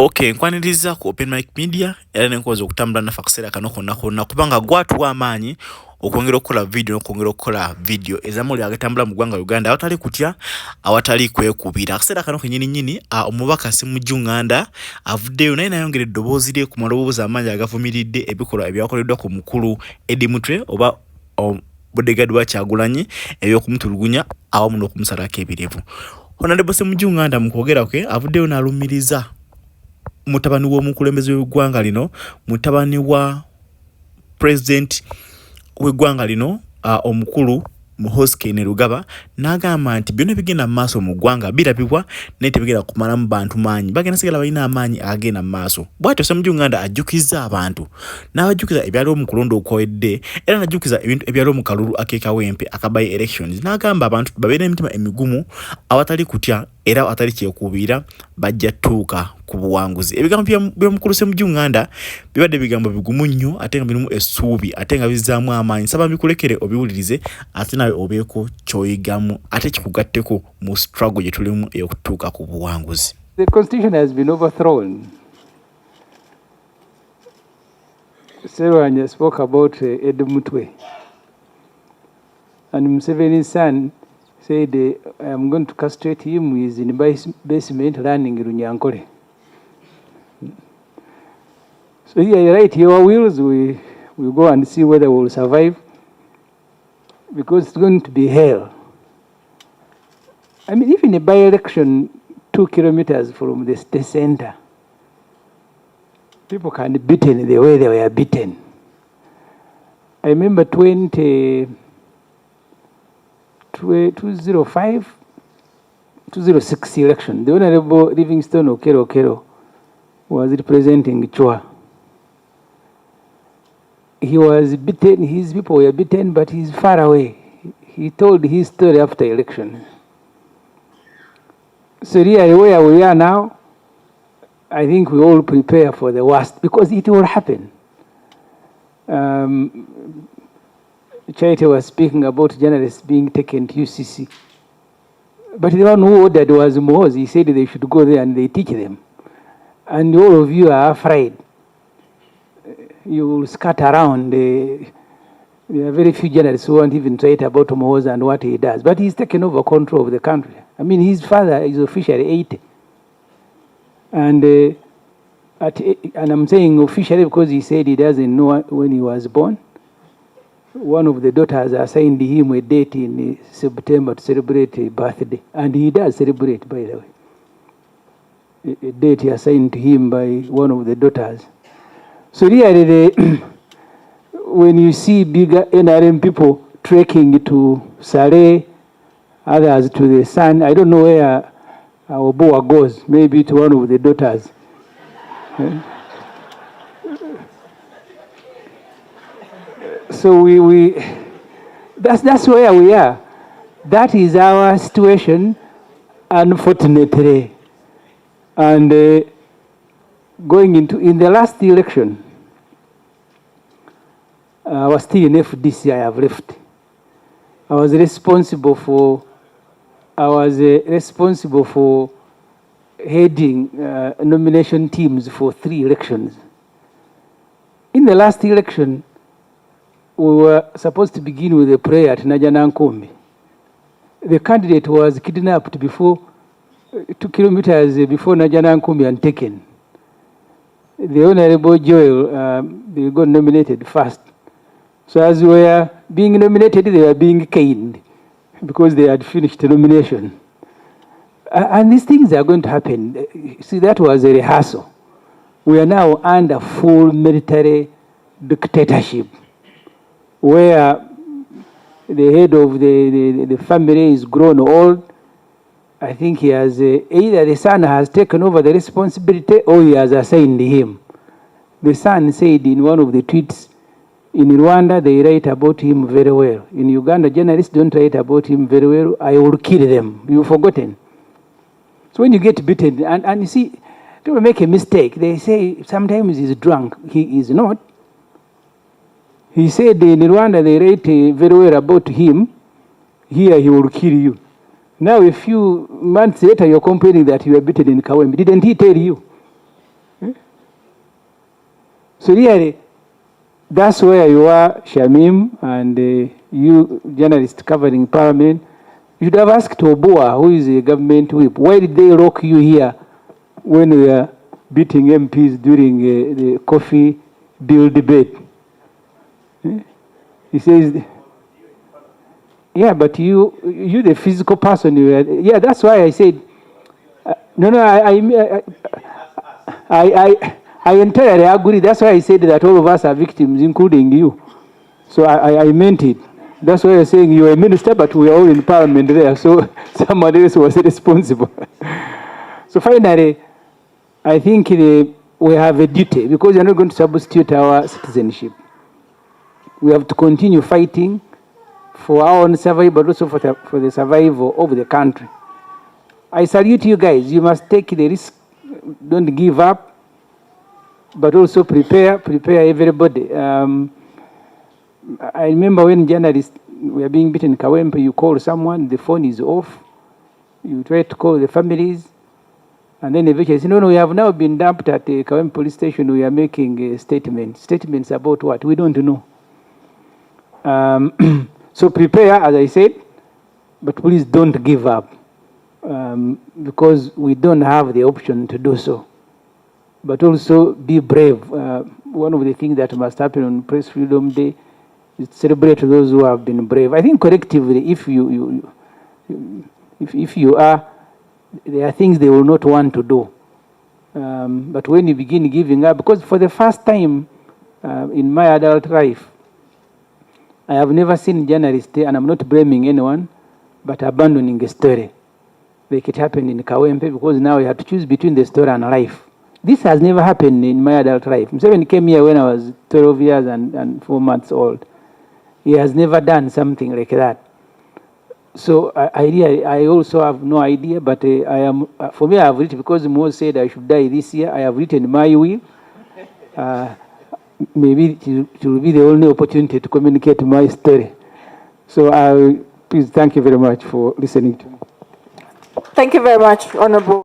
Okay, nkwaniriza ku Open Mic Media era nenkoza okutambula nafa kaseera kano konna kubanga gwatuwa amaanyi okwongera okukola video ezamuli agatambula mu ggwanga Uganda awatali kutya awatali kwekubira. Akaseera kano kenyini omubaka Ssemujju Nganda avuddeyo naye nayongera eddoboozi lye ku maloboozi amaanyi agavumiridde ebikolwa ebyakoleddwa ku mukulu Eddie Mutwe oba bodyguard wa Kyagulanyi ebyokumutulugunya awamu n'okumusalako ebirevu. Hon Ssemujju Nganda mu kwogera kwe avuddeyo n'alumiriza mutabani w'omukulembeze w'eggwanga lino, mutabani wa president w'eggwanga lino omukulu Muhoozi ne Rugaba, n'agamba nti byonna bigenda mu maaso mu ggwanga birabibwa naye tebigenda kumala mu bantu maanyi, bagenda sigala balina amaanyi agenda mu maaso. Bw'atyo Ssemujju Nganda ajjukiza abantu n'abajjukiza ebyaliwo mu kulonda okwawedde era n'ajjukiza ebintu ebyaliwo mu kalulu ak'ekawempe aka by elections, n'agamba abantu babeere emitima emigumu awatali kutya era awatali kyekuubira bajja tuuka ku buwanguzi. Ebigambo by'omukulu Ssemujju Nganda bibadde bigambo bigumu nnyo ate nga birimu essuubi ate nga bizzaamu amaanyi. Nsaba bikulekere obiwulirize ate nawe obeeko ky'oyigamu ate kikugatteko mu struggle gye tulimu ey'okutuuka ku buwanguzi. The constitution has been overthrown. Ssemujju spoke about Eddie Mutwe, and Museveni's son said, I'm going to castrate him. He's in the basement running Runyankore. So here, right here, our wheels, we go and see whether we will survive, because it's going to be hell. I mean, even a by-election 2 kilometers from the state center, people can be beaten the way they were beaten. I remember 2006 election, the Honorable Livingstone Okero was representing Chua. He was beaten, his people were beaten, but he's far away. He told his story after election. So really where we are now, I think we all prepare for the worst because it will happen. Charity was speaking about journalists being taken to UCC. But the one who ordered was Muhoozi. He said they should go there and they teach them. And all of you are afraid. You will scatter around. There are very few journalists who won't even write about Muhoozi and what he does. But he's taken over control of the country. I mean, his father is officially 80. And I'm saying officially because he said he doesn't know when he was born. One of the daughters assigned him a date in September to celebrate a birthday. And he does celebrate, by the way. A date he assigned to him by one of the daughters. So really, when you see bigger NRM people trekking to Saleh, others to the sun, I don't know where our boa goes, maybe to one of the daughters. So that's where we are. That is our situation, unfortunately. And going in the last election, I was still in FDC, I have left. I was responsible for heading nomination teams for 3 elections. In the last election, we were supposed to begin with a prayer at Najanankombe. The candidate was kidnapped 2 kilometers before Najanankombe and taken. The Honorable Joel, they got nominated first. So as we were being nominated, they were being caned because they had finished the nomination. And these things are going to happen. See, that was a rehearsal. We are now under full military dictatorship, where the head of the family is grown old. I think he has, either the son has taken over the responsibility or he has assigned him. The son said in one of the tweets, in Rwanda, they write about him very well. In Uganda, journalists don't write about him very well. I will kill them. You've forgotten. So when you get beaten, and you see, don't make a mistake. They say sometimes he's drunk. He is not. He said in Rwanda, they write very well about him. Here, he will kill you. Now, a few months later, you're complaining that you were beaten in Kawembe. Didn't he tell you? So really, that's where you are, Shamim, and you journalists covering Parliament. You should have asked Obua, who is a government whip, why did they lock you here when we are beating MPs during the coffee bill debate? He says, yeah, but you the physical person, yeah, that's why I said, I entirely agree. That's why I said that all of us are victims, including you. So I meant it. That's why you're saying you're a minister, but we're all in Parliament there, so someone else was responsible. So finally, I think we have a duty, because we're not going to substitute our citizenship. We have to continue fighting for our own survival, but also for the survival of the country. I salute you guys. You must take the risk. Don't give up, but also prepare everybody. I remember when journalists were being beaten in Kawempe, you call someone, the phone is off. You try to call the families, and then eventually say, no, we have now been dumped at the Kawempe police station. We are making statements. Statements about what? We don't know. So prepare, as I said, but please don't give up, because we don't have the option to do so. But also be brave. One of the things that must happen on Press Freedom Day is to celebrate those who have been brave. I think collectively, if you are, there are things they will not want to do. But when you begin giving up, because for the first time in my adult life, I have never seen journalists, and I'm not blaming anyone, but abandoning a story. Like it happened in Kawempe, because now you have to choose between the story and life. This has never happened in my adult life. Museveni came here when I was 12 years and 4 months old. He has never done something like that. So I also have no idea, but for me, I have written, because Muhoozi said I should die this year, I have written my will. Maybe it will be the only opportunity to communicate my story. So please, thank you very much for listening to me. Thank you very much, Honorable.